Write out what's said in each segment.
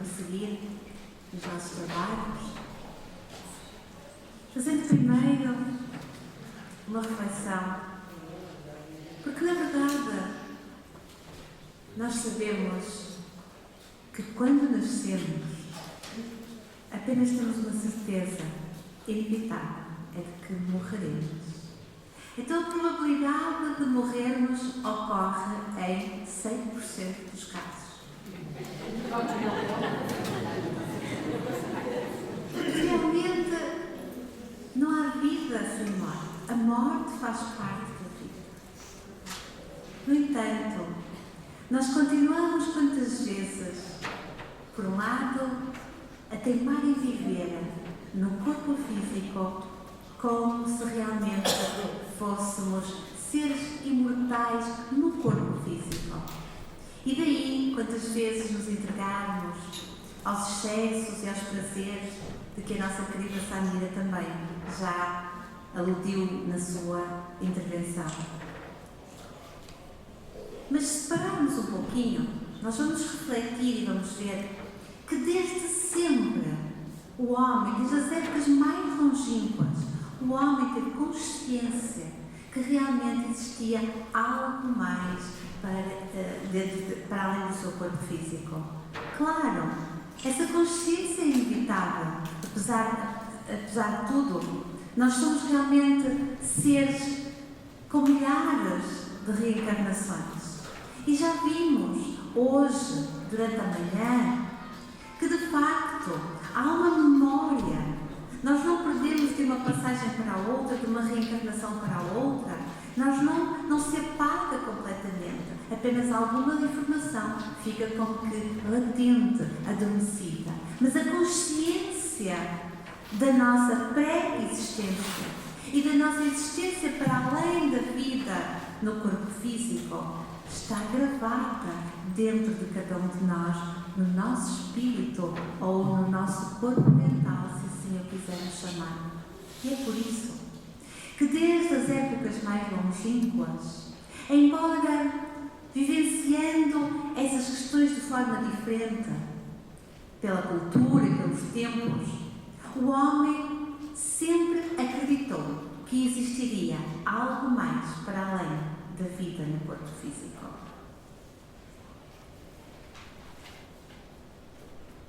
prosseguir nos nossos trabalhos, fazendo primeiro uma reflexão, porque na verdade nós sabemos que quando nascemos apenas temos uma certeza inevitável, é de que morreremos. Então a probabilidade de morrermos ocorre em 100% dos casos. Realmente não há vida sem morte. A morte faz parte da vida. No entanto, nós continuamos quantas vezes, por um lado, a teimar em viver no corpo físico como se realmente fôssemos seres imortais no corpo físico. E daí, quantas vezes nos entregarmos aos excessos e aos prazeres de que a nossa querida Samira também já aludiu na sua intervenção. Mas se pararmos um pouquinho, nós vamos refletir e vamos ver que desde sempre o homem, desde as épocas mais longínquas, o homem teve consciência que realmente existia algo mais para além do seu corpo físico. Claro, essa consciência é inevitável, apesar de tudo, nós somos realmente seres com milhares de reencarnações. E já vimos hoje, durante a manhã, que de facto há uma memória. Nós não perdemos de uma passagem para a outra, de uma reencarnação para a outra. Nós não se apaga completamente. Apenas alguma informação fica como que latente, adormecida. Mas a consciência da nossa pré-existência e da nossa existência para além da vida no corpo físico está gravada dentro de cada um de nós, no nosso espírito ou no nosso corpo mental, se assim o quisermos chamar. E é por isso que desde as épocas mais longínquas, embora vivenciando essas questões de forma diferente, pela cultura e pelos tempos, o homem sempre acreditou que existiria algo mais para além da vida no corpo físico.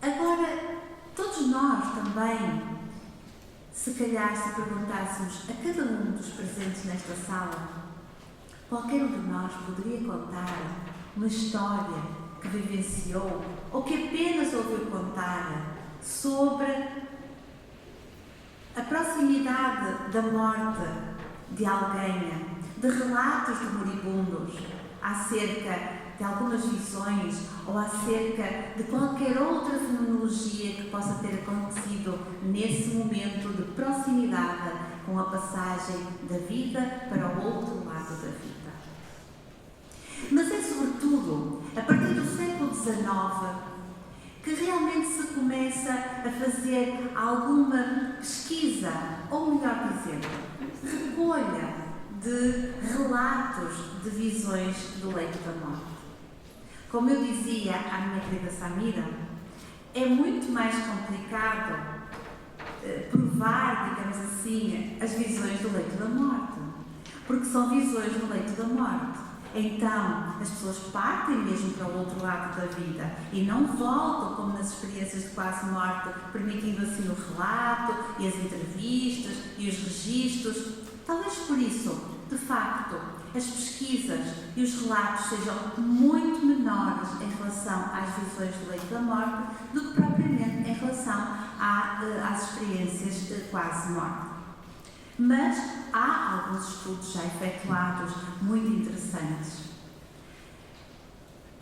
Agora, todos nós também, se calhar se perguntássemos a cada um dos presentes nesta sala, qualquer um de nós poderia contar uma história que vivenciou ou que apenas ouviu contar sobre a proximidade da morte de alguém, de relatos de moribundos acerca de algumas visões ou acerca de qualquer outra fenomenologia que possa ter acontecido nesse momento de proximidade com a passagem da vida para o outro lado da vida. Mas é sobretudo a partir do século XIX que realmente se começa a fazer alguma pesquisa, ou melhor dizendo, recolha de relatos de visões do leito da morte. Como eu dizia à minha querida Samira, é muito mais complicado provar, digamos assim, as visões do leito da morte, porque são visões do leito da morte. Então, as pessoas partem mesmo para o outro lado da vida e não voltam como nas experiências de quase morte, permitindo assim o relato e as entrevistas e os registros. Talvez por isso, de facto, as pesquisas e os relatos sejam muito menores em relação às visões do leito da morte do que propriamente em relação às experiências de quase morte. Mas há alguns estudos já efetuados muito interessantes.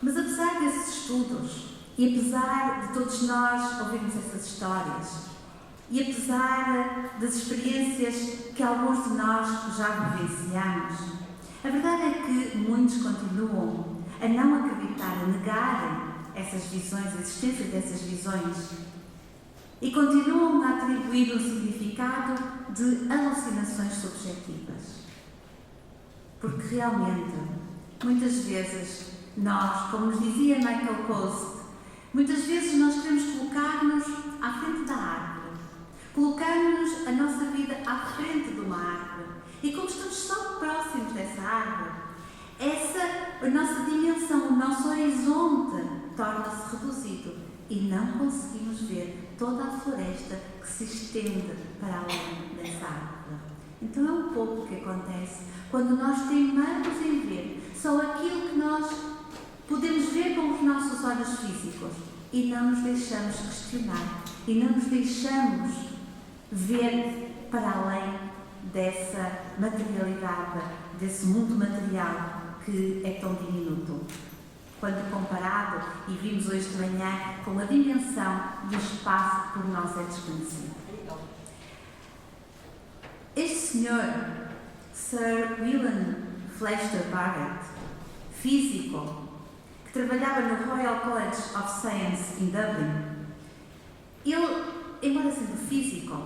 Mas apesar desses estudos, e apesar de todos nós ouvirmos essas histórias, e apesar das experiências que alguns de nós já vivenciamos, a verdade é que muitos continuam a não acreditar, a negarem essas visões, a existência dessas visões, e continuam a atribuir um significado de alucinações subjetivas. Porque realmente, muitas vezes, nós, como nos dizia Michael Post, Muitas vezes nós queremos colocar-nos à frente da árvore, colocar-nos a nossa vida à frente de uma árvore. E como estamos tão próximos dessa árvore, a nossa dimensão, o nosso horizonte torna-se reduzido e não conseguimos ver toda a floresta que se estende para além dessa árvore. Então é um pouco o que acontece quando nós teimamos em ver só aquilo que nós podemos ver com os nossos olhos físicos e não nos deixamos questionar e não nos deixamos ver para além dessa materialidade, desse mundo material que é tão diminuto, quando comparado, e vimos hoje de manhã, com a dimensão do espaço que por nós é desconhecido. Este senhor, Sir William Fletcher Barrett, físico, que trabalhava no Royal College of Science em Dublin, ele, embora sendo físico,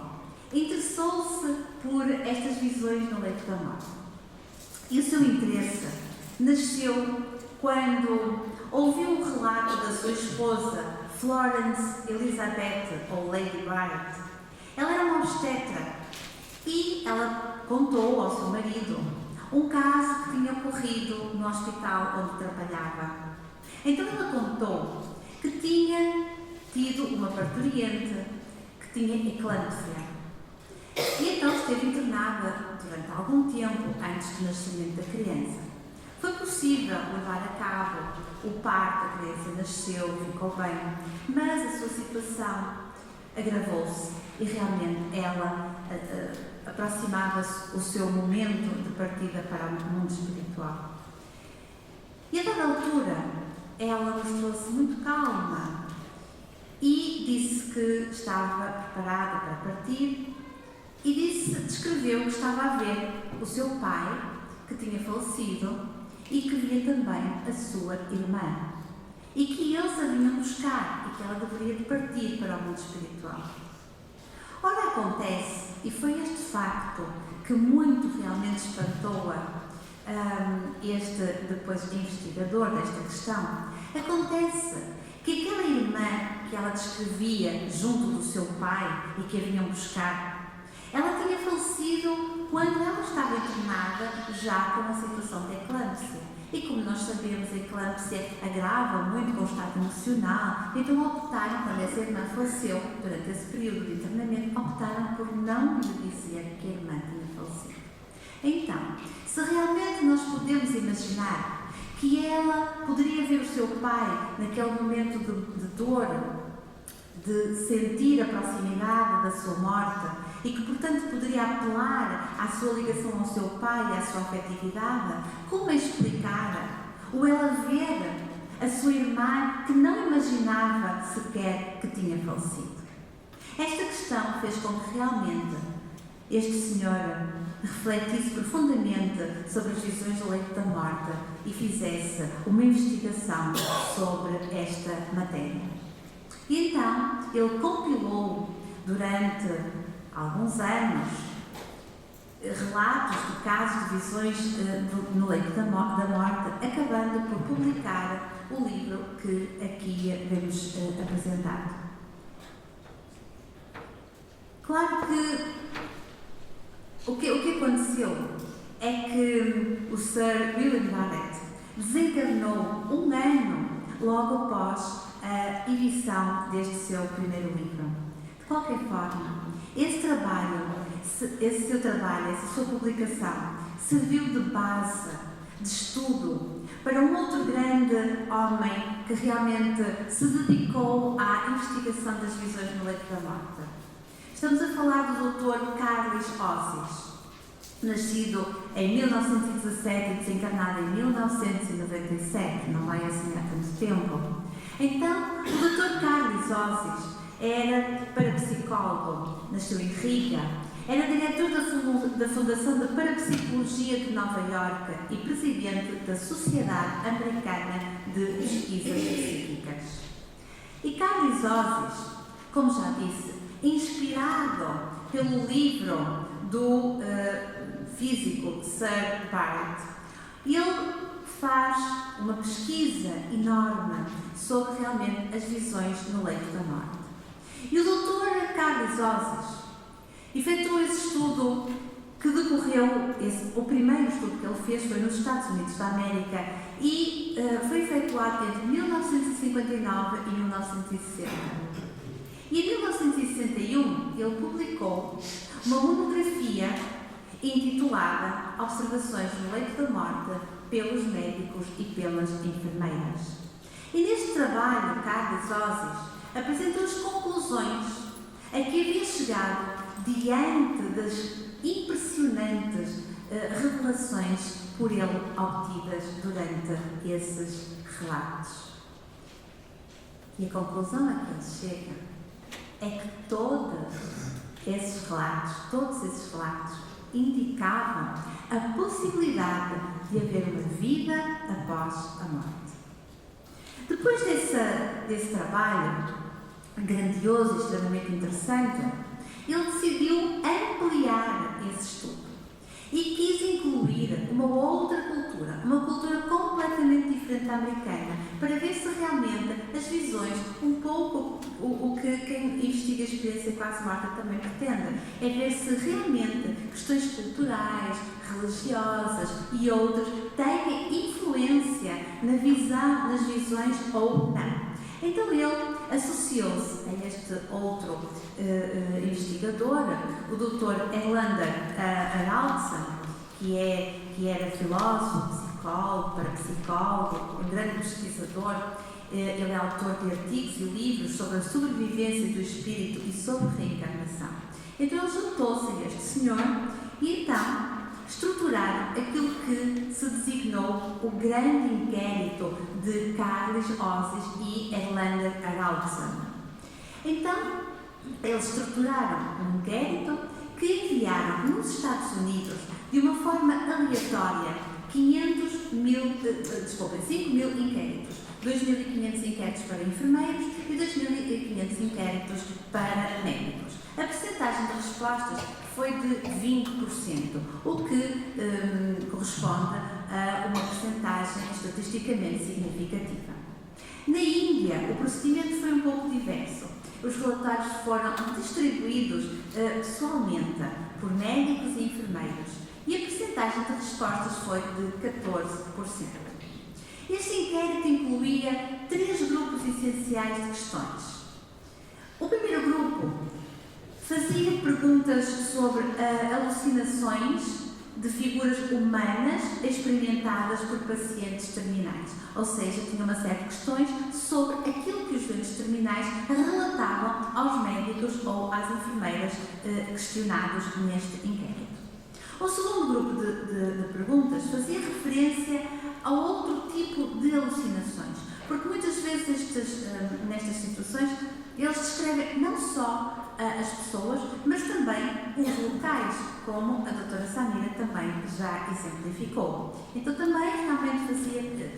interessou-se por estas visões no leito da morte. E o seu interesse nasceu quando ouviu o relato da sua esposa, Florence Elizabeth, ou Lady Barrett. Ela era uma obstetra e ela contou ao seu marido um caso que tinha ocorrido no hospital onde trabalhava. Então ela contou que tinha tido uma parturiente que tinha eclâmpsia. E então esteve internada durante algum tempo antes do nascimento da criança. Foi possível levar a cabo o parto, a criança nasceu, ficou bem, mas a sua situação agravou-se e realmente ela aproximava-se o seu momento de partida para o mundo espiritual. E a dada altura, ela mostrou-se muito calma e disse que estava preparada para partir e descreveu que estava a ver o seu pai, que tinha falecido, e que via também a sua irmã, e que eles a vinham buscar e que ela deveria de partir para o mundo espiritual. Ora, acontece, e foi este facto que muito realmente espantou este depois investigador desta questão, acontece que aquela irmã que ela descrevia junto do seu pai e que a vinham buscar, ela tinha falecido quando ela estava internada já com a situação de eclâmpsia. E como nós sabemos, a eclâmpsia agrava muito com o estado emocional, então optaram, quando essa irmã faleceu, durante esse período de internamento, optaram por não lhe dizer que a irmã tinha falecido. Então, se realmente nós podemos imaginar que ela poderia ver o seu pai naquele momento de dor, de sentir a proximidade da sua morte, e que, portanto, poderia apelar à sua ligação ao seu pai e à sua afetividade, como explicar o ela ver a sua irmã que não imaginava sequer que tinha falecido? Esta questão fez com que realmente este senhor refletisse profundamente sobre as visões do leito da morte e fizesse uma investigação sobre esta matéria. E então ele compilou durante alguns anos relatos de casos de visões no leito da morte, acabando por publicar o livro que aqui vemos apresentado. Claro que o que aconteceu é que o Sir William Barrett desencarnou um ano logo após a edição deste seu primeiro livro. De qualquer forma, esse seu trabalho, essa sua publicação, serviu de base, de estudo, para um outro grande homem que realmente se dedicou à investigação das visões no leito da morte. Estamos a falar do Dr. Carlos Ossis, nascido em 1917 e desencarnado em 1997, não vai assim há tanto tempo. Então, o Dr. Carlos Ossis era parapsicólogo, nasceu em Riga, era diretor da Fundação de Parapsicologia de Nova Iorque e presidente da Sociedade Americana de Pesquisas Psíquicas. E Carlos Ossis, como já disse, inspirado pelo livro do físico Sir Barrett, ele faz uma pesquisa enorme sobre realmente as visões no leito da morte. E o Dr. Carlos Ozias efetuou esse estudo que decorreu, o primeiro estudo que ele fez foi nos Estados Unidos da América e foi efetuado entre 1959 e 1960. E em 1961 ele publicou uma monografia intitulada Observações no leito da morte pelos médicos e pelas enfermeiras. E neste trabalho, Carlos Ozias apresentou as conclusões a que havia chegado diante das impressionantes revelações por ele obtidas durante esses relatos. E a conclusão a que ele chega é que todos esses relatos indicavam a possibilidade de haver uma vida após a morte. Depois desse trabalho grandioso e extremamente interessante, ele decidiu ampliar esse estudo e quis incluir uma outra cultura, uma cultura completamente diferente da americana, para ver se realmente as visões, um pouco o que quem investiga a experiência quase morta também pretende, é ver se realmente questões culturais, religiosas e outras têm influência nas visões ou não. Então ele associou-se a este outro investigador, o Dr. Erlander Araldson, que era filósofo, psicólogo, parapsicólogo, um grande pesquisador. Ele é autor de artigos e livros sobre a sobrevivência do espírito e sobre reencarnação. Então ele juntou-se a este senhor e então estruturaram aquilo que se designou o grande inquérito de Carlos Ozias e Erlander Araldson. Então, eles estruturaram um inquérito que enviaram nos Estados Unidos de uma forma aleatória 5 mil inquéritos. 2.500 inquéritos para enfermeiros e 2.500 inquéritos para médicos. A percentagem de respostas foi de 20%, o que corresponde a uma percentagem estatisticamente significativa. Na Índia, o procedimento foi um pouco diverso. Os relatórios foram distribuídos pessoalmente por médicos e enfermeiros e a percentagem de respostas foi de 14%. Este inquérito incluía 3 grupos essenciais de questões. O primeiro grupo fazia perguntas sobre alucinações de figuras humanas experimentadas por pacientes terminais, ou seja, tinha uma série de questões sobre aquilo que os doentes terminais relatavam aos médicos ou às enfermeiras questionados neste inquérito. O segundo grupo de perguntas fazia referência a outro tipo de alucinações, porque muitas vezes nestas situações eles descrevem não só as pessoas, mas também os locais, como a doutora Samira também já exemplificou. Então também realmente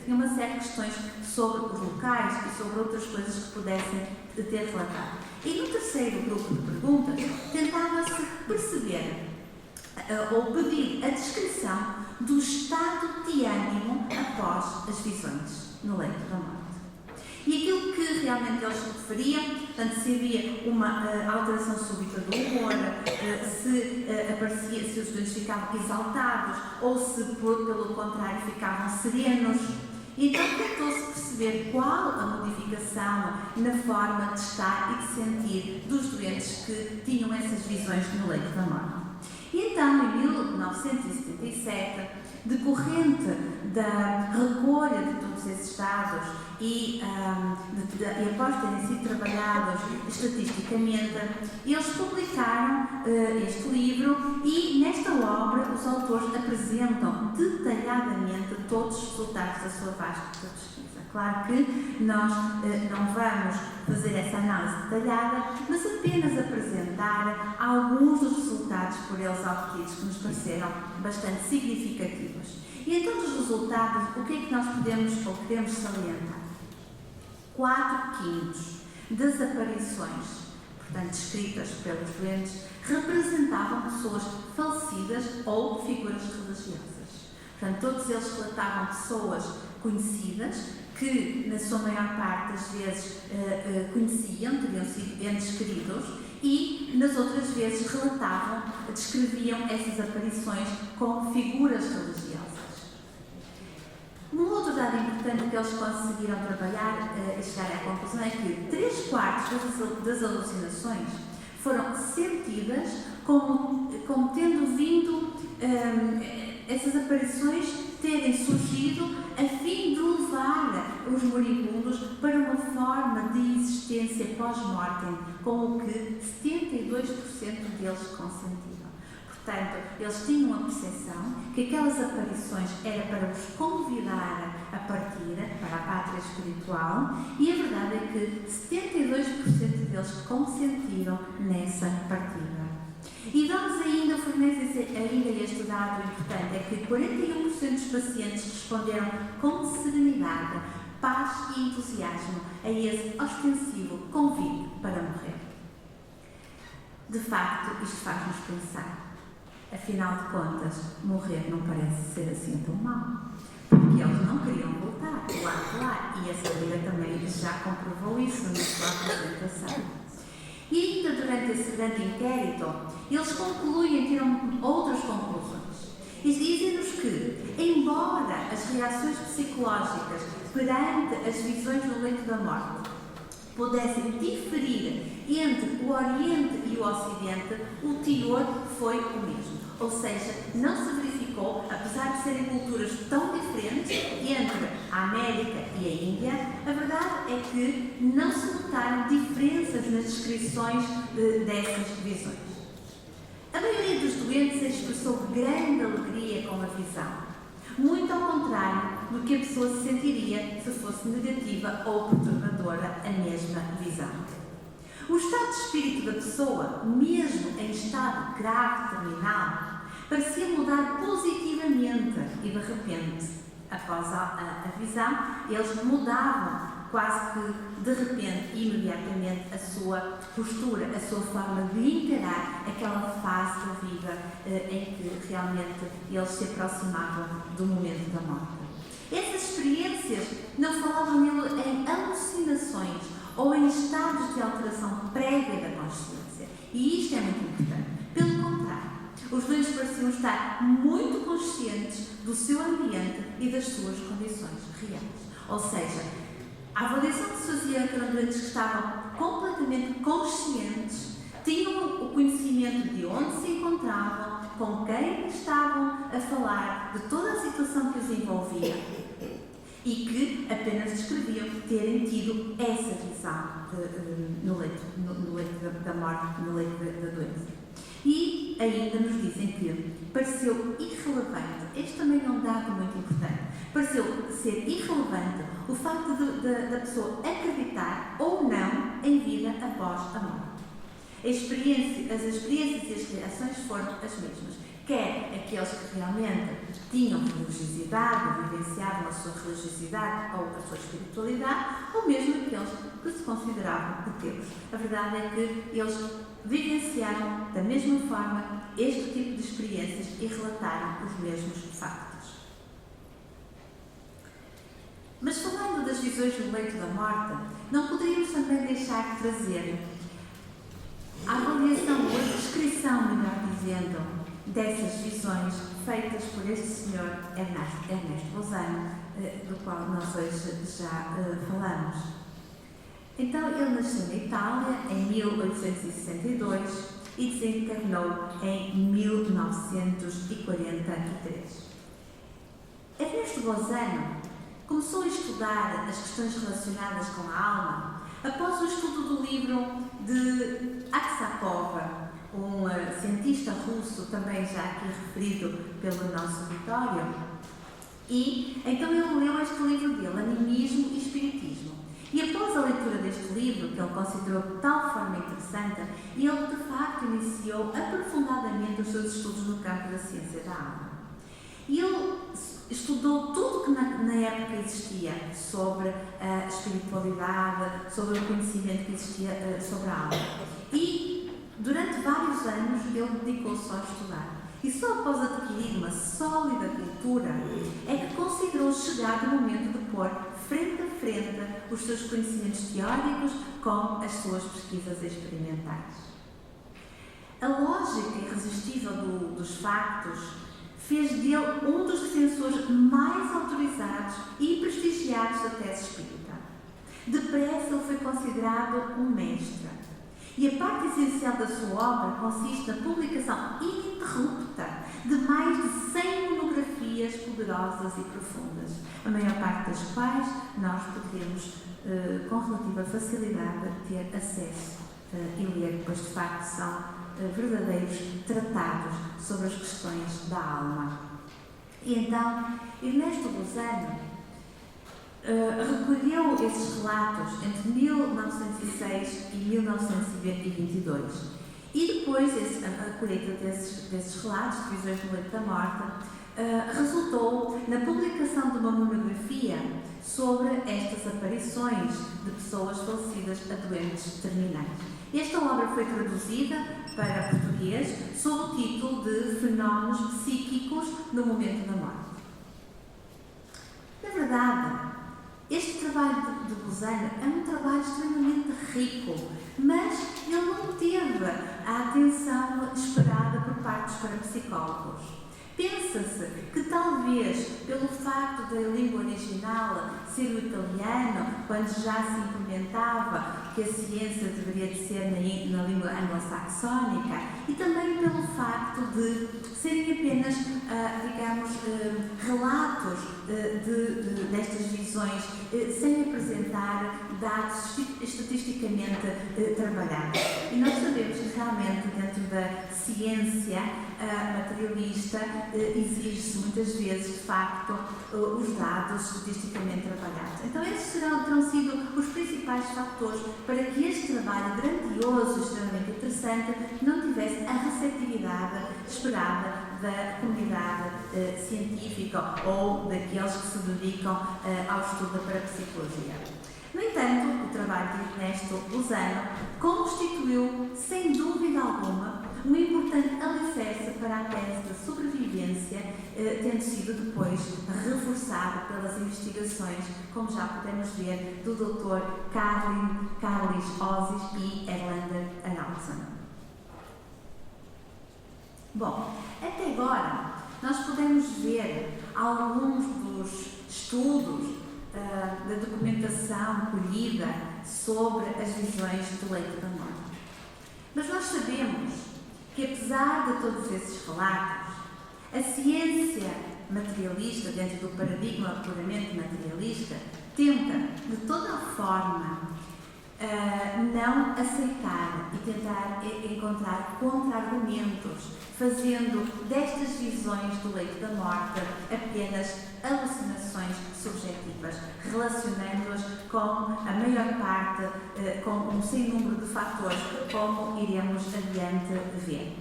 tinha uma série de questões sobre os locais e sobre outras coisas que pudessem ter relatado. E no terceiro grupo de perguntas tentava-se perceber ou pedir a descrição do estado de ânimo após as visões no leito da morte. E aquilo que realmente eles se referiam, portanto, se havia uma alteração súbita do humor, se os doentes ficavam exaltados ou se, pelo contrário, ficavam serenos. Então, tentou-se perceber qual a modificação na forma de estar e de sentir dos doentes que tinham essas visões no leito da morte. E então, em 1977, decorrente da recolha de todos esses dados e após terem sido trabalhados estatisticamente, eles publicaram este livro e nesta obra os autores apresentam detalhadamente todos os resultados da sua vasta pesquisa. Claro que nós não vamos fazer essa análise detalhada, mas apenas apresentar alguns dos resultados por eles obtidos que nos pareceram bastante significativos. E então dos resultados, o que é que nós podemos ou queremos salientar? 4/5 das aparições, portanto descritas pelos doentes, representavam pessoas falecidas ou figuras religiosas. Portanto, todos eles relatavam pessoas conhecidas, que na sua maior parte das vezes conheciam, teriam sido entes queridos, e nas outras vezes relatavam, descreviam essas aparições como figuras religiosas. Um outro dado importante que eles conseguiram trabalhar e chegar à conclusão é que 3/4 das alucinações foram sentidas como tendo vindo, essas aparições terem surgido a fim de levar os moribundos para uma forma de existência pós-mortem, com o que 72% deles consentiram. Portanto, eles tinham a percepção que aquelas aparições era para os convidar a partir para a pátria espiritual, e a verdade é que 72% deles consentiram nessa partida. E dá-nos ainda, fornece ainda este dado importante, é que 41% dos pacientes responderam com serenidade, paz e entusiasmo a esse ostensivo convite para morrer. De facto, isto faz-nos pensar. Afinal de contas, morrer não parece ser assim tão mau, porque eles não queriam voltar, claro, e a Sabrina também já comprovou isso na sua apresentação. E ainda durante esse grande inquérito, eles concluem, tiram outras conclusões. E dizem-nos que, embora as reações psicológicas perante as visões no leito da morte pudessem diferir entre o Oriente e o Ocidente, o teor foi o mesmo. Ou seja, não se verificou, apesar de serem culturas tão diferentes entre a América e a Índia, a verdade é que não se notaram diferenças nas descrições dessas visões. A maioria dos doentes expressou grande alegria com a visão, muito ao contrário do que a pessoa se sentiria se fosse negativa ou perturbadora a mesma visão. O estado de espírito da pessoa, mesmo em estado grave terminal, parecia mudar positivamente e, de repente, após a visão, eles mudavam quase que de repente e imediatamente a sua postura, a sua forma de encarar aquela fase da vida em que realmente eles se aproximavam do momento da morte. Essas experiências não falavam nele em alucinações ou em estados de alteração prévia da consciência. E isto é muito importante. Pelo contrário, os dois pareciam estar muito conscientes do seu ambiente e das suas condições reais. Ou seja, a avaliação que se fazia que eram doentes que estavam completamente conscientes, tinham o conhecimento de onde se encontravam, com quem estavam a falar, de toda a situação que os envolvia, e que apenas descreviam terem tido essa visão no leito da morte, no leito da doença. E ainda nos dizem que pareceu irrelevante, este também é um dado muito importante, pareceu ser irrelevante o facto da pessoa acreditar ou não em vida após a morte. As experiências e as reações foram as mesmas, quer aqueles que realmente tinham religiosidade, vivenciavam a sua religiosidade ou a sua espiritualidade, ou mesmo aqueles que se consideravam ateus. A verdade é que eles vivenciaram da mesma forma este tipo de experiências e relataram os mesmos factos. Mas falando das visões no leito da morte, não poderíamos também deixar de trazer a avaliação ou a descrição, melhor dizendo, dessas visões feitas por este senhor Ernesto Bolzano, do qual nós hoje já falamos. Então, ele nasceu na Itália em 1862 e desencarnou em 1943. Ernesto Bolzano começou a estudar as questões relacionadas com a alma após o estudo do livro de Aksakov, um cientista russo, também já aqui referido pelo nosso Vitório. E então ele leu este livro dele, Animismo e Espiritismo. E após a leitura deste livro, que ele considerou de tal forma interessante, ele de facto iniciou aprofundadamente os seus estudos no campo da ciência da alma. E ele estudou tudo que na época existia sobre a espiritualidade, sobre o conhecimento que existia sobre a alma. E durante vários anos ele dedicou-se a estudar. E só após adquirir uma sólida cultura é que considerou chegado o momento de pôr frente a frente os seus conhecimentos teóricos com as suas pesquisas experimentais. A lógica irresistível dos factos fez dele um dos defensores mais autorizados e prestigiados da tese espírita. Depressa ele foi considerado um mestre. E a parte essencial da sua obra consiste na publicação ininterrupta de mais de 100 monografias poderosas e profundas, a maior parte das quais nós poderemos, com relativa facilidade, ter acesso e ler, pois de facto são verdadeiros tratados sobre as questões da alma. E então, Ernesto Lozano recolheu esses relatos entre 1906 e 1922. E depois, a colheita desses relatos, de Visões no Leito da Morte, resultou na publicação de uma monografia sobre estas aparições de pessoas falecidas a doentes terminais. Esta obra foi traduzida para português sob o título de Fenómenos Psíquicos no Momento da Morte. Na verdade, este trabalho de Lozano é um trabalho extremamente rico, mas ele não teve a atenção esperada por parte dos parapsicólogos. Pensa-se que talvez pelo facto da língua original ser o italiano, quando já se implementava que a ciência deveria de ser na língua anglo-saxónica, e também pelo facto de serem apenas, relatos destas visões, sem apresentar dados estatisticamente trabalhados. E nós sabemos que realmente dentro da ciência materialista exige-se muitas vezes, de facto, os dados estatisticamente trabalhados. Então esses terão sido os principais fatores para que este trabalho grandioso e extremamente interessante não tivesse a receptividade esperada da comunidade científica ou daqueles que se dedicam ao estudo da parapsicologia. No entanto, o trabalho de Ernesto Lozano constituiu, sem dúvida alguma, um importante alicerce para a tese da sobrevivência, tendo sido depois reforçado pelas investigações, como já podemos ver, do Dr. Carlis Osis e Erlander Arautzen. Bom, até agora nós podemos ver alguns dos estudos da documentação colhida sobre as visões do leito da morte. Mas nós sabemos que, apesar de todos esses relatos, a ciência materialista, dentro do paradigma puramente materialista, tenta, de toda a forma, não aceitar e tentar encontrar contra-argumentos, fazendo destas visões do leito da morte apenas alucinações subjetivas, relacionando-as com a maior parte, com um sem número de fatores, como iremos adiante ver.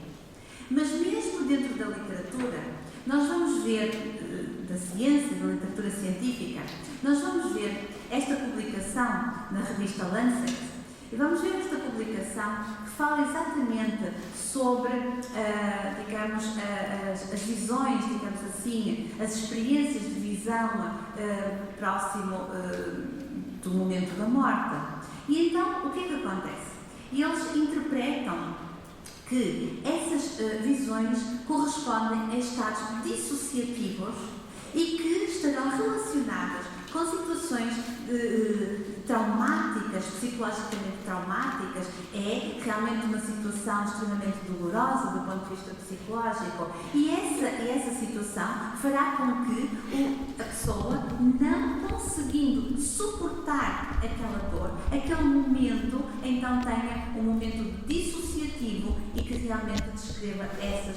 Mas mesmo dentro da literatura, nós vamos ver, da ciência, da literatura científica, nós vamos ver esta publicação na revista Lancet, e vamos ver esta publicação que fala exatamente sobre, as visões, digamos assim, as experiências de visão próximo do momento da morte. E então, o que é que acontece? Eles interpretam que essas visões correspondem a estados dissociativos e que estarão relacionadas com situações traumáticas, psicologicamente traumáticas. É realmente uma situação extremamente dolorosa do ponto de vista psicológico, e essa situação fará com que a pessoa, não conseguindo suportar aquela dor, aquele momento, então tenha um momento dissociativo e que realmente descreva essas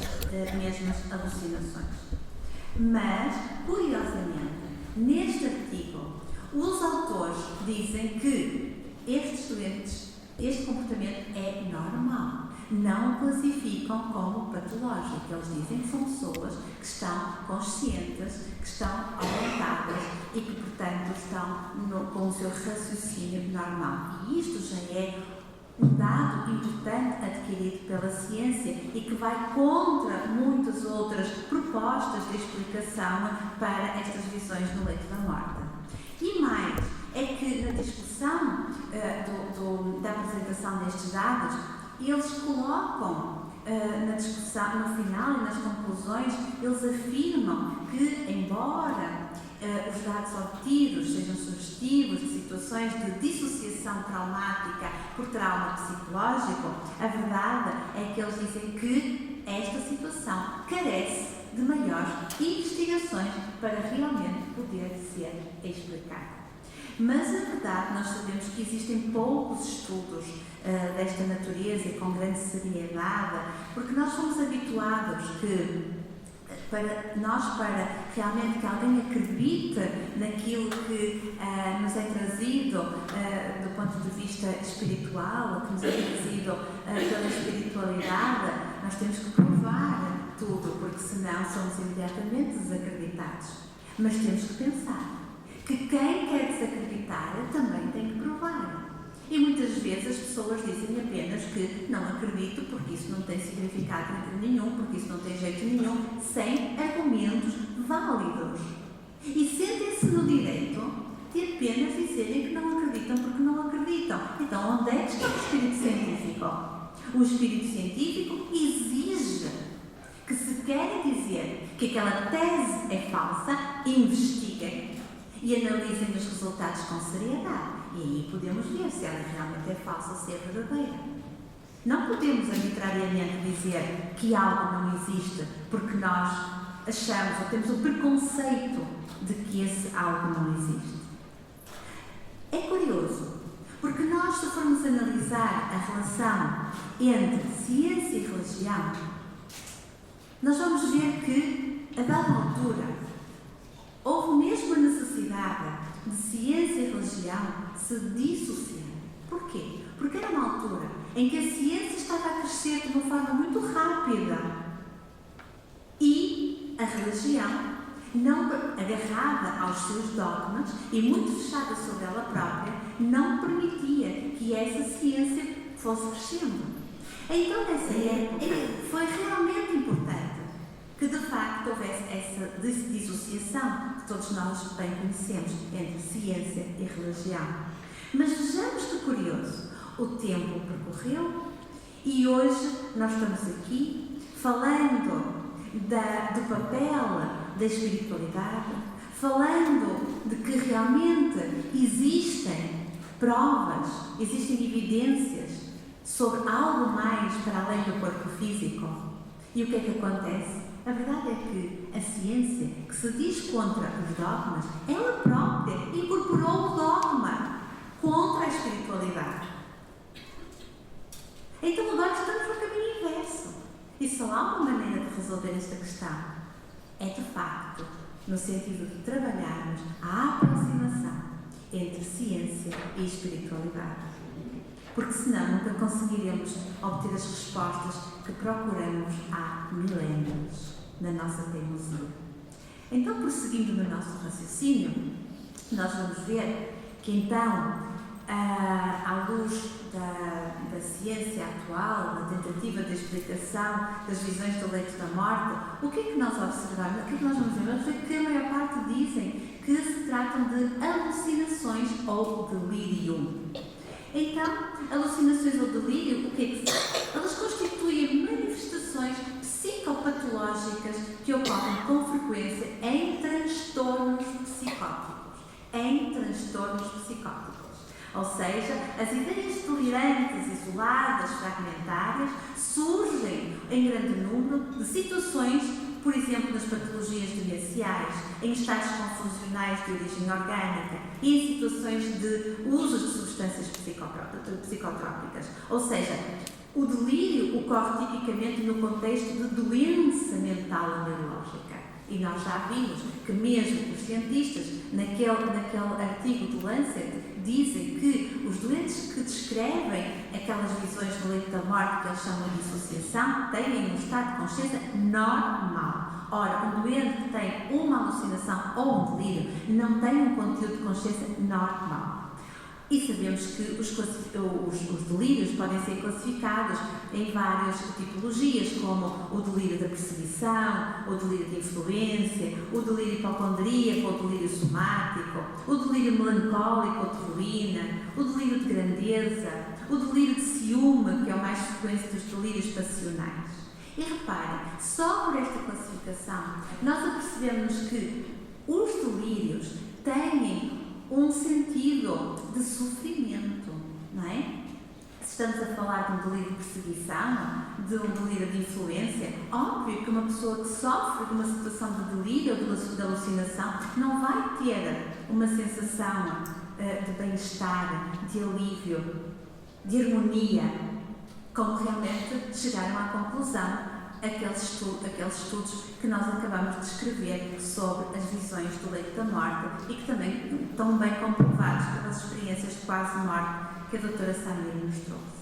mesmas alucinações. Mas, curiosamente, neste artigo, os autores dizem que este comportamento é normal. Não o classificam como patológico. Eles dizem que são pessoas que estão conscientes, que estão orientadas e que, portanto, estão com o seu raciocínio normal. E isto já é um dado importante adquirido adquirido pela ciência e que vai contra muitas outras propostas de explicação para estas visões no leito da morte. E mais, é que na discussão da apresentação destes dados, eles colocam na discussão, no final e nas conclusões, eles afirmam que, embora os dados obtidos sejam sugestivos de situações de dissociação traumática por trauma psicológico, a verdade é que eles dizem que esta situação carece de maiores investigações para realmente poder ser explicada. Mas, na verdade, nós sabemos que existem poucos estudos desta natureza e com grande seriedade, porque nós somos habituados que, para realmente que alguém acredite naquilo que nos é trazido do ponto de vista espiritual, que nos é trazido pela espiritualidade, nós temos que provar tudo, porque senão somos imediatamente desacreditados. Mas temos que pensar que quem quer desacreditar também tem que provar. E muitas vezes as pessoas dizem apenas que não acredito porque isso não tem significado nenhum, porque isso não tem jeito nenhum, sem argumentos válidos. E sentem-se no direito de apenas dizerem que não acreditam porque não acreditam. Então, onde é que está o espírito científico? O espírito científico exige que, se querem dizer que aquela tese é falsa, investiguem e analisem os resultados com seriedade. E aí podemos ver se ela realmente é falsa ou se é verdadeira. Não podemos arbitrariamente dizer que algo não existe porque nós achamos ou temos o preconceito de que esse algo não existe. É curioso, porque nós, se formos analisar a relação entre ciência e religião, nós vamos ver que, a dada altura, houve mesmo a necessidade de ciência e religião se dissociar. Porquê? Porque era uma altura em que a ciência estava a crescer de uma forma muito rápida e a religião, não agarrada aos seus dogmas e muito fechada sobre ela própria, não permitia que essa ciência fosse crescendo. Então, nessa época, foi realmente importante que, de facto, houvesse essa dissociação que todos nós bem conhecemos entre ciência e religião. Mas vejamos que curioso, o tempo percorreu e hoje nós estamos aqui falando do papel da espiritualidade, falando de que realmente existem provas, existem evidências sobre algo mais para além do corpo físico. E o que é que acontece? A verdade é que a ciência, que se diz contra os dogmas, ela própria incorporou o dogma contra a espiritualidade. Então agora estamos no caminho inverso. E só há uma maneira de resolver esta questão. É, de facto, no sentido de trabalharmos a aproximação entre ciência e espiritualidade. Porque senão nunca conseguiremos obter as respostas que procuramos há milénios na nossa teimosia. Então, prosseguindo no nosso raciocínio, nós vamos ver que então, à luz da ciência atual, da tentativa de explicação das visões do leito da morte, o que é que nós observamos? O que é que nós vamos ver? Vamos ver que a maior parte dizem que se tratam de alucinações ou delírio. Então, alucinações ou delírio, o que é que são? Elas constituem manifestações psicopatológicas que ocorrem com frequência em transtornos psicóticos. Ou seja, as ideias delirantes, isoladas, fragmentárias, surgem em grande número de situações, por exemplo, nas patologias demenciais, em estados confusionais de origem orgânica e em situações de usos de substâncias psicotrópicas. Ou seja, o delírio ocorre tipicamente no contexto de doença mental ou neurológica. E nós já vimos que mesmo os cientistas, naquele artigo do Lancet, dizem que os doentes que descrevem aquelas visões do leito da morte, que eles chamam de dissociação, têm um estado de consciência normal. Ora, um doente que tem uma alucinação ou um delírio não tem um conteúdo de consciência normal. E sabemos que os delírios podem ser classificados em várias tipologias, como o delírio da perseguição, o delírio de influência, o delírio hipocondríaco, o delírio somático, o delírio melancólico ou de ruína, o delírio de grandeza, o delírio de ciúme, que é o mais frequente dos delírios passionais. E reparem, só por esta classificação, nós apercebemos que os delírios têm um sentido de sofrimento, não é? Se estamos a falar de um delírio de perseguição, de um delírio de influência, óbvio que uma pessoa que sofre de uma situação de delírio ou de alucinação não vai ter uma sensação de bem-estar, de alívio, de harmonia, como realmente chegaram à conclusão aqueles estudos que nós acabamos de escrever sobre as visões do leito da morte e que também estão bem comprovados pelas experiências de quase morte que a doutora Samir nos trouxe.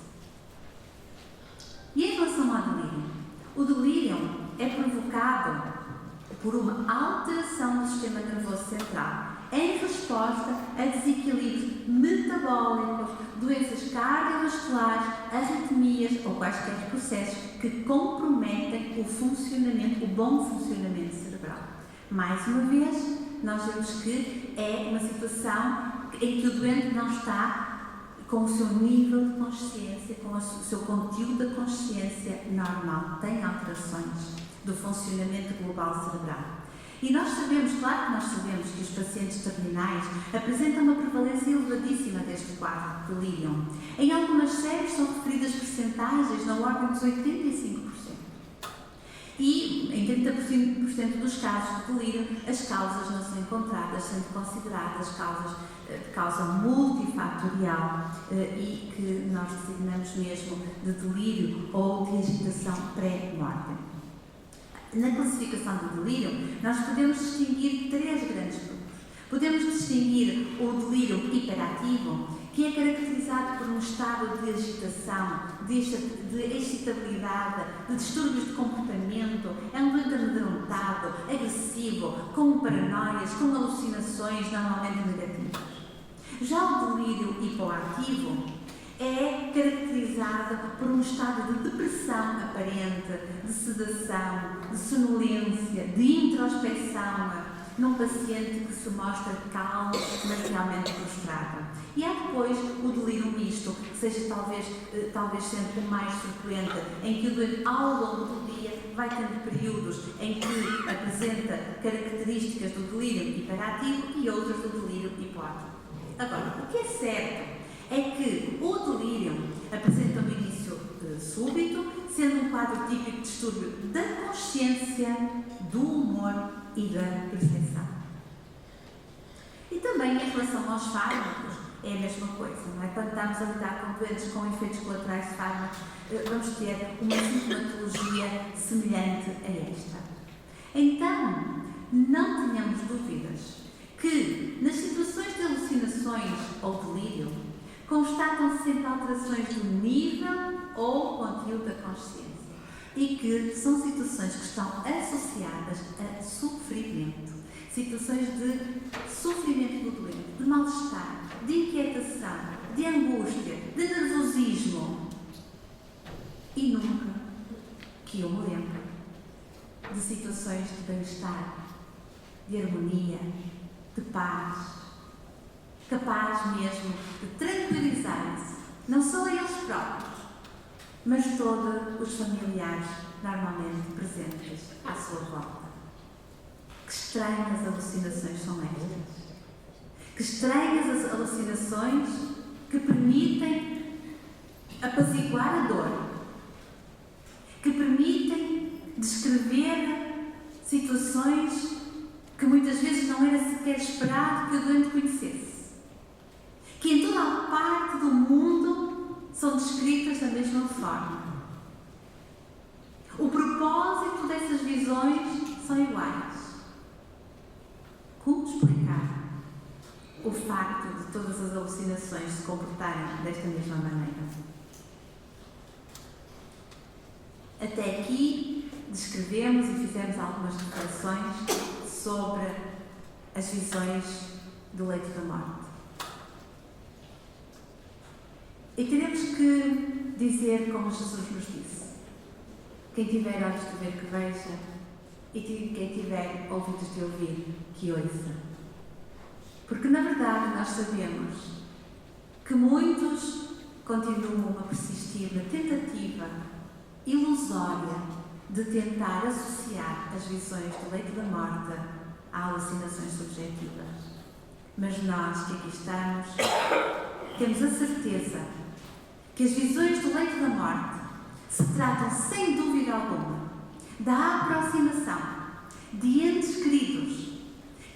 E em relação ao delírio? O delírio é provocado por uma alteração do sistema nervoso central em resposta a desequilíbrios metabólicos, doenças cardiovasculares, arritmias ou quaisquer processos que comprometem o bom funcionamento cerebral. Mais uma vez, nós vemos que é uma situação em que o doente não está com o seu nível de consciência, com o seu conteúdo da consciência normal, tem alterações do funcionamento global cerebral. E nós sabemos, claro que nós sabemos que os pacientes terminais apresentam uma prevalência elevadíssima deste quadro de delírio. Em algumas séries são referidas percentagens na ordem dos 85%. E em 30% dos casos de delírio, as causas não são encontradas, sendo consideradas causas de causa multifatorial e que nós designamos mesmo de delírio ou de agitação pré-morte. Na classificação do delírio, nós podemos distinguir três grandes grupos. Podemos distinguir o delírio hiperativo, que é caracterizado por um estado de agitação, de excitabilidade, de distúrbios de comportamento, é um doente amedrontado, agressivo, com paranoias, com alucinações normalmente negativas. Já o delírio hipoativo é caracterizado por um estado de depressão aparente, de sedação, de sonolência, de introspecção, num paciente que se mostra calmo, mas realmente frustrado. E há depois o delírio misto, que seja talvez sendo o mais frequente, em que o doente ao longo do dia vai tendo períodos em que apresenta características do delírio hiperativo e outras do delírio hipoativo. Agora, o que é certo é que o delírio apresenta um início súbito, sendo um quadro típico de distúrbio da consciência, do humor e da percepção. E também em relação aos fármacos, é a mesma coisa, não é? Quando estamos a lidar com doentes com efeitos colaterais de fármacos, vamos ter uma sintomatologia semelhante a esta. Então, não tenhamos dúvidas que nas situações de alucinações ou delírio, constatam-se sempre alterações do nível ou conteúdo da consciência e que são situações que estão associadas a sofrimento, situações de sofrimento do doente, de mal-estar, de inquietação, de angústia, de nervosismo e nunca, que eu me lembro, de situações de bem-estar, de harmonia, de paz, capaz mesmo de tranquilizar-se, não só a eles próprios, mas todos os familiares normalmente presentes à sua volta. Que estranhas alucinações são estas? Que estranhas as alucinações que permitem apaziguar a dor, que permitem descrever situações que muitas vezes não era sequer esperado que o doente conhecesse, que em toda a parte do mundo são descritas da mesma forma. O propósito dessas visões são iguais. Como explicar o facto de todas as alucinações se comportarem desta mesma maneira? Até aqui descrevemos e fizemos algumas reflexões sobre as visões do leito da morte. E teremos que dizer como Jesus nos disse: quem tiver olhos de ver, que veja, e quem tiver ouvidos de ouvir, que ouça. Porque na verdade nós sabemos que muitos continuam a persistir na tentativa ilusória de tentar associar as visões do leito da morte a alucinações subjetivas. Mas nós que aqui estamos temos a certeza que as visões do leito da morte se tratam, sem dúvida alguma, da aproximação de entes queridos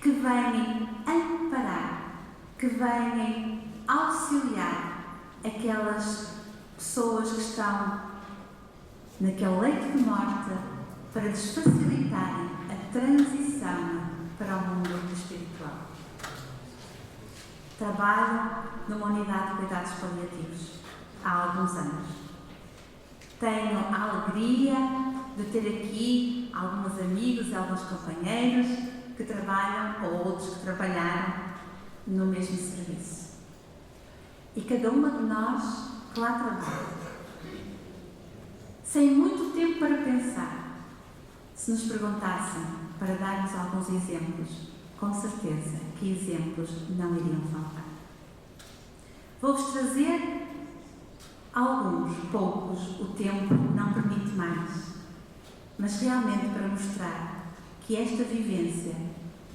que vêm amparar, que vêm auxiliar aquelas pessoas que estão naquele leito de morte para lhes facilitarem a transição para o mundo espiritual. Trabalho numa unidade de cuidados paliativos há alguns anos. Tenho a alegria de ter aqui alguns amigos e alguns companheiros que trabalham, ou outros que trabalharam, no mesmo serviço. E cada uma de nós que lá trabalha, sem muito tempo para pensar, se nos perguntassem para darmos alguns exemplos, com certeza que exemplos não iriam faltar. Vou-vos trazer alguns, poucos, o tempo não permite mais, mas realmente para mostrar que esta vivência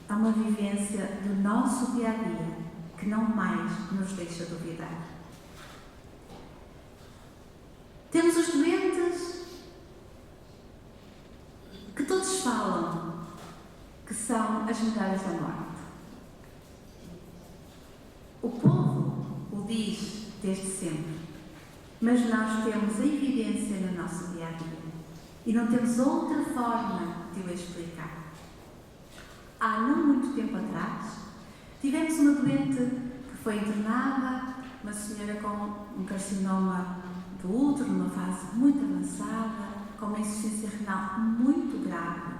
é uma vivência do nosso dia-a-dia, que não mais nos deixa duvidar. Temos os doentes que todos falam que são as medalhas da morte. O povo o diz desde sempre, mas nós temos a evidência no nosso dia-a-dia e não temos outra forma de o explicar. Há não muito tempo atrás, tivemos uma doente que foi internada, uma senhora com um carcinoma do útero, numa fase muito avançada, com uma insuficiência renal muito grave.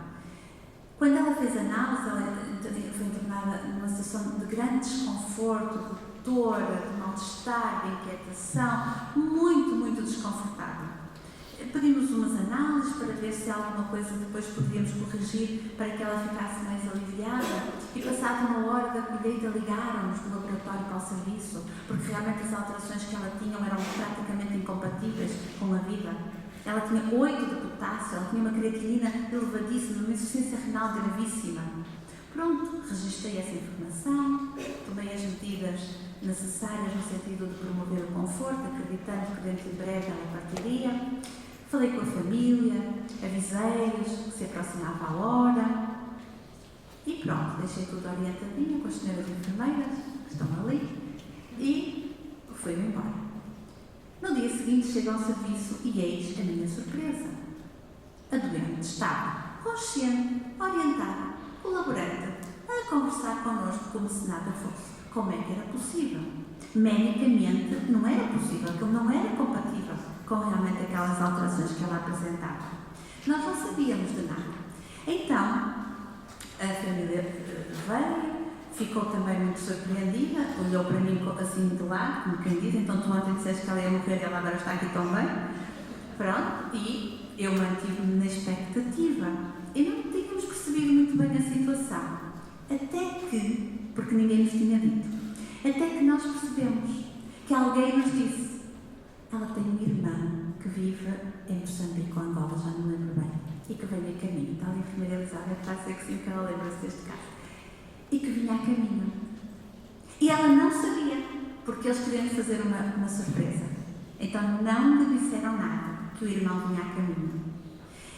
Quando ela fez análise, ela foi internada numa situação de grande desconforto, de dor, de mal-estar, de inquietação, muito desconfortável. Pedimos umas análises para ver se alguma coisa depois poderíamos corrigir para que ela ficasse mais aliviada, e passada uma hora da colheita ligaram-nos do laboratório para o serviço, porque realmente as alterações que ela tinha eram praticamente incompatíveis com a vida. Ela tinha 8 de potássio, ela tinha uma creatinina elevadíssima, uma insuficiência renal gravíssima. Pronto, registrei essa informação, tomei as medidas necessárias no sentido de promover o conforto, acreditando que dentro de breve ela partiria. Falei com a família, avisei-lhes que se aproximava a hora e pronto, deixei tudo orientadinho com as senhoras enfermeiras que estão ali e fui-me embora. No dia seguinte chego ao serviço e eis a minha surpresa. A doente estava consciente, orientada, colaborante, a conversar connosco como se nada fosse. Como é que era possível? Medicamente não era possível, aquilo não era compatível com realmente aquelas alterações que ela apresentava. Nós não sabíamos de nada. Então, a família veio, ficou também muito surpreendida, olhou para mim assim de lado, como quem diz, então tu ontem disseste que ela ia morrer e ela agora está aqui tão bem. Pronto, e eu mantive-me na expectativa. E não tínhamos percebido muito bem a situação. Até que, porque ninguém nos tinha dito, até que nós percebemos que alguém nos disse: ela tem uma irmã que vive em Moçambique ou Angola, já não lembro bem, e que veio a caminho. Está ali a enfermeira Elizabeth, está a ser que sim, que ela lembra-se deste caso. E que vinha a caminho. E ela não sabia, porque eles queriam fazer uma surpresa. Então não lhe disseram nada, que o irmão vinha a caminho.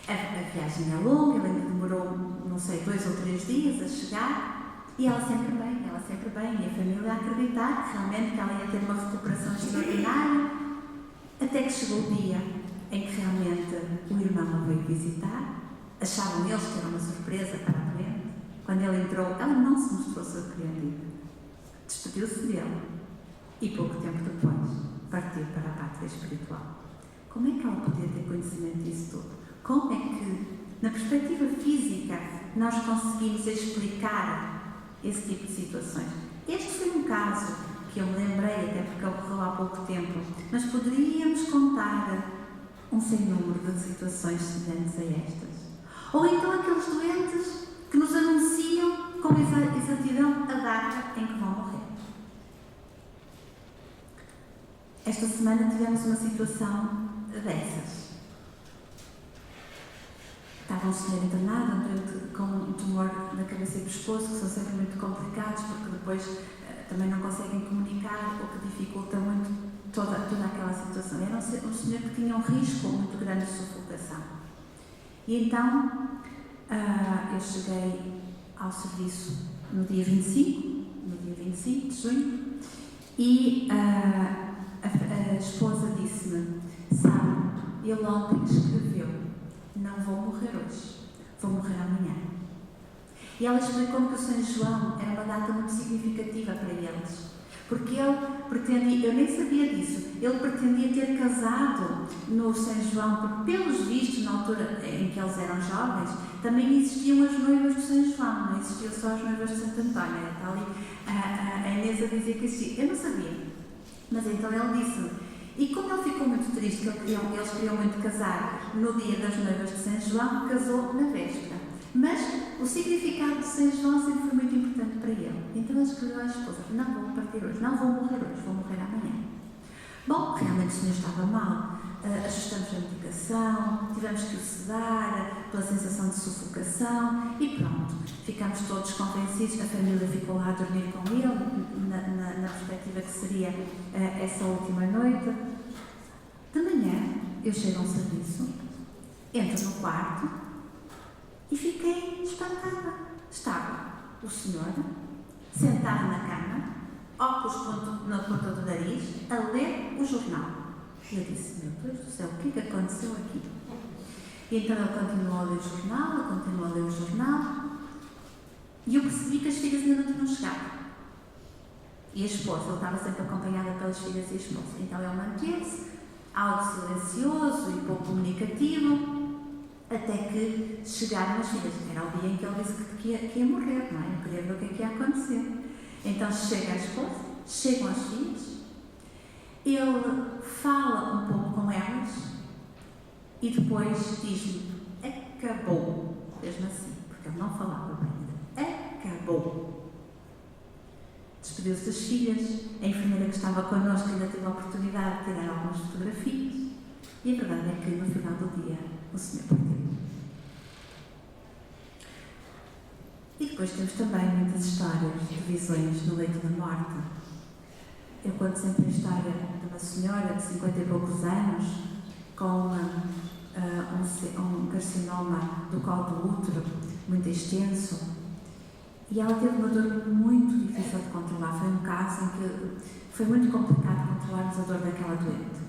A viagem é longa, ela ainda demorou, não sei, 2 ou 3 dias a chegar, e ela sempre bem, e a família a acreditar que realmente que ela ia ter uma recuperação extraordinária, até que chegou o dia em que realmente o irmão a veio visitar. Achavam eles que era uma surpresa para a doente. Quando ele entrou, ela não se mostrou surpreendida. Despediu-se dele e pouco tempo depois partiu para a pátria espiritual. Como é que ela podia ter conhecimento disso tudo? Como é que, na perspectiva física, nós conseguimos explicar esse tipo de situações? Este foi um caso que eu me lembrei, até porque ocorreu há pouco tempo, mas poderíamos contar um sem número de situações semelhantes a estas. Ou então aqueles doentes que nos anunciam com exatidão a data em que vão morrer. Esta semana tivemos uma situação dessas. Estava um senhor internado com um tumor na cabeça e pescoço, que são sempre muito complicados, porque depois também não conseguem comunicar, o que dificulta muito toda aquela situação. Era um senhor que tinha um risco muito grande de sufocação. E então, eu cheguei ao serviço no dia 25 de junho, e a esposa disse-me: sabe, ele ontem escreveu, não vou morrer hoje, vou morrer amanhã. E ela explicou-me que o São João era uma data muito significativa para eles, porque ele pretendia, eu nem sabia disso, ele pretendia ter casado no São João, porque pelos vistos, na altura em que eles eram jovens, também existiam as noivas do São João, não existiam só as noivas de Santo António. Está ali a Inês a dizer que existia. Eu não sabia, mas então ele disse-me, e como ele ficou muito triste, que eles queriam muito casar no dia das noivas de São João, casou na véspera. Mas o significado de São João sempre foi muito importante para ele. Então ele escreveu à esposa: não vou partir hoje, não vou morrer hoje, vou morrer amanhã. Bom, realmente o senhor estava mal. Ajustamos a medicação, tivemos que o sedar pela sensação de sufocação e pronto, ficámos todos convencidos. A família ficou lá a dormir com ele, na perspectiva que seria essa última noite. De manhã, eu chego ao serviço, entro no quarto e fiquei espantada. Estava o senhor sentado na cama, óculos na ponta do nariz, a ler o jornal. E eu disse: meu Deus do céu, o que aconteceu aqui? E então ele continuou a ler o jornal, e eu percebi que as filhas ainda não tinham chegado. E a esposa, ele estava sempre acompanhada pelas filhas e a esposa. Então ele manteve-se, algo silencioso e pouco comunicativo, até que chegaram as filhas. Era o dia em que ele disse que ia morrer, não é? Eu queria ver o que ia acontecer. Então chega a esposa, chegam as filhas, ele fala um pouco com elas e depois diz-me: acabou. Mesmo assim, porque ele não falava bem ainda. Acabou. Despediu-se das filhas, a enfermeira que estava connosco ainda teve a oportunidade de tirar algumas fotografias, e a verdade é que no final do dia o senhor partiu. E depois temos também muitas histórias de visões no leito da morte. Eu conto sempre a história de uma senhora de 50 e poucos anos com um carcinoma do colo do útero muito extenso, e ela teve uma dor muito difícil de controlar. Foi um caso em que foi muito complicado controlarmos a dor daquela doente.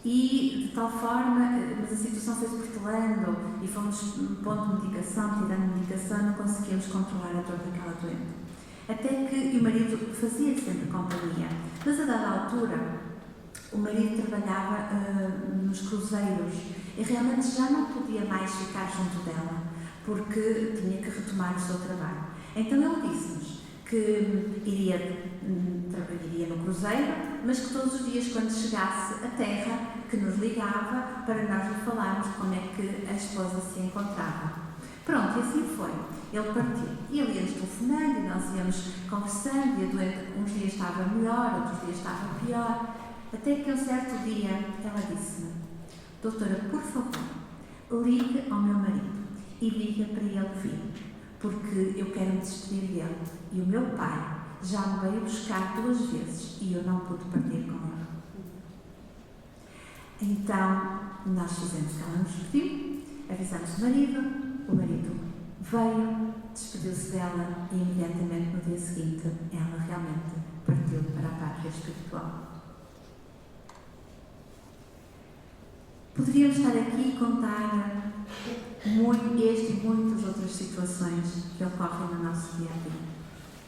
E de tal forma, mas a situação foi-se protelando e fomos pondo medicação, tirando medicação, não conseguíamos controlar a dor daquela doente. Até que o marido fazia sempre companhia. Mas a dada altura, o marido trabalhava nos cruzeiros e realmente já não podia mais ficar junto dela, porque tinha que retomar o seu trabalho. Então ele disse-nos que iria no cruzeiro, mas que todos os dias, quando chegasse à terra, que nos ligava para nós lhe falarmos como é que a esposa se encontrava. Pronto, e assim foi. Ele partiu. E ele ia-nos telefonando e nós íamos conversando, e a doente uns dias estava melhor, outros dias estava pior. Até que um certo dia ela disse-me: doutora, por favor, ligue ao meu marido e diga para ele vir, porque eu quero me despedir dele. E o meu pai já me veio buscar 2 vezes e eu não pude partir com ele. Então, nós fizemos o que ela nos pediu, avisamos o marido veio, despediu-se dela e imediatamente no dia seguinte ela realmente partiu para a pátria espiritual. Poderíamos estar aqui e contar este e muitas outras situações que ocorrem no nosso dia a dia.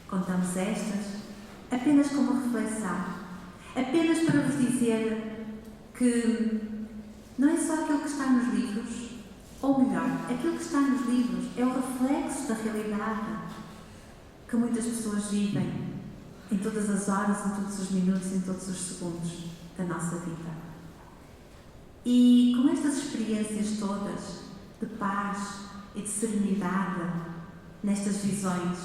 Contamos estas apenas como reflexão, apenas para vos dizer que não é só aquilo que está nos livros, ou melhor, aquilo que está nos livros é o reflexo da realidade que muitas pessoas vivem. em todas as horas, em todos os minutos, em todos os segundos da nossa vida. E com estas experiências todas de paz e de serenidade nestas visões,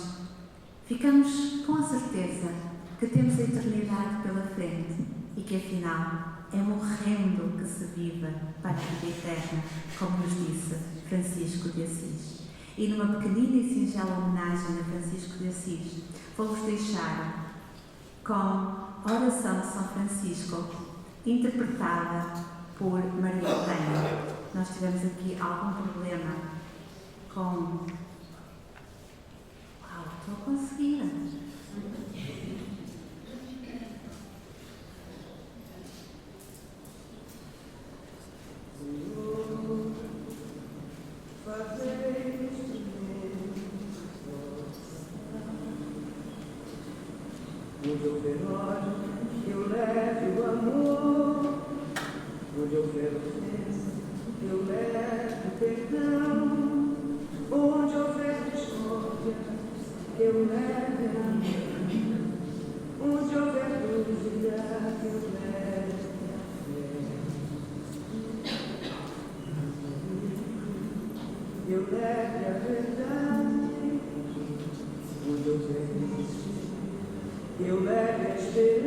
ficamos com a certeza que temos a eternidade pela frente e que afinal é morrendo que se vive para a vida eterna, como nos disse Francisco de Assis. E numa pequenina e singela homenagem a Francisco de Assis, vou-vos deixar com a oração de São Francisco, interpretada por Maria Helena. Nós tivemos aqui algum problema com... Uau, estou a conseguir! Onde houver ódio, eu leve o amor. Onde houver ofensa, eu leve o perdão. Onde houver discórdia, eu leve a amor. Onde houver dúvida, eu leve a fé. Eu leve a verdade. Onde houver eu leve a esperança.